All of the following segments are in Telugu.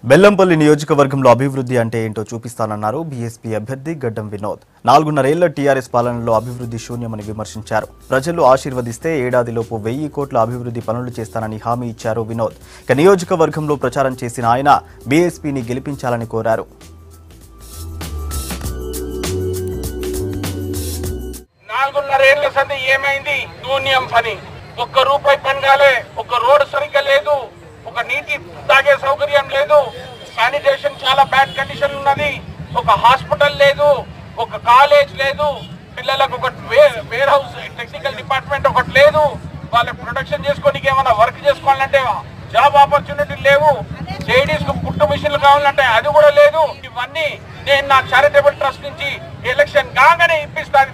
బెల్లంపల్లి నియోజకవర్గంలో అభివృద్ధి అంటే ఏంటో చూపిస్తానన్నారు బీఎస్పీ అభ్యర్థి గడ్డం వినోద్. 4.5 ఏళ్ల టీఆర్ఎస్ పాలనలో అభివృద్ధి శూన్యమని విమర్శించారు. ప్రజలు ఆశీర్వదిస్తే ఏడాదిలోపు 1000 కోట్ల అభివృద్ధి పనులు చేస్తానని హామీ ఇచ్చారు వినోద్. ఇక నియోజకవర్గంలో ప్రచారం చేసిన ఆయన బీఎస్పీని గెలిపించాలని కోరారు. 4.5 ఏళ్ల సంది ఏమైంది? శూన్యం పని. ఒక్క రూపాయి పని కాలే. ఒక రోడ్డు సరిగ్గా లేదు, ఒక నీటి తాగే సౌకర్యం లేదు, శానిటేషన్ చాలా బ్యాడ్ కండిషన్ ఉన్నది, ఒక హాస్పిటల్ లేదు, ఒక కాలేజ్ లేదు, పిల్లలకు ఒక వేర్ హౌస్ టెక్నికల్ డిపార్ట్మెంట్ ఒకటి లేదు, వాళ్ళకి ప్రొడక్షన్ చేసుకోనికి ఏమైనా వర్క్ చేసుకోవాలంటే జాబ్ ఆపర్చునిటీ లేవు, లేడీస్ కు పుట్టు మిషన్లు కావాలంటే అది కూడా లేదు. ఇవన్నీ నేను నా చారిటబుల్ ట్రస్ట్ నుంచి ఎలక్షన్ కాగానే ఇప్పిస్తాను.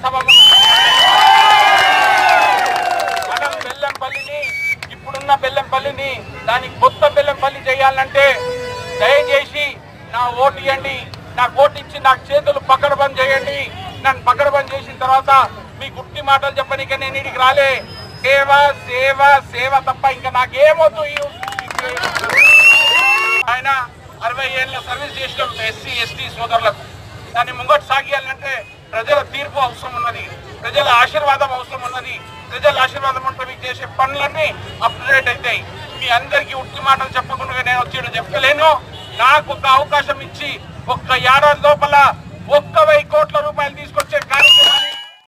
మనం బెల్లంపల్లిని, ఇప్పుడున్న బెల్లంపల్లిని దానికి కొత్త బెల్లంపల్లి చేయాలంటే దయచేసి నా ఓటు ఇవ్వండి. నాకు ఓటు ఇచ్చి నాకు చేతులు పకడ్బంద్ చేయండి. నన్ను పకడ్బంద్ చేసిన తర్వాత మీ గుట్టి మాటలు చెప్పనీక నేను ఇంటికి రాలే. సేవ సేవ సేవ తప్ప ఇంకా నాకేమొద్దు. ఆయన 60 ఏళ్ళ సర్వీస్ చేసిన ఎస్సీ ఎస్టీ సోదరులకు దాన్ని ముంగట సాగియాలంటే ప్రజల తీర్పు అవసరం ఉన్నది, ప్రజల ఆశీర్వాదం అవసరం ఉన్నది. ప్రజల ఆశీర్వాదం ఉంటే మీకు చేసే పనులన్నీ అప్డేట్ అవుతాయి. మీ అందరికీ ఉట్టి మాటలు చెప్పకుండా నేను వచ్చి చెప్పలేను. నాకు ఒక అవకాశం ఇచ్చి ఒక్క ఏడాది లోపల 1,000 కోట్ల రూపాయలు తీసుకొచ్చే కార్యక్రమం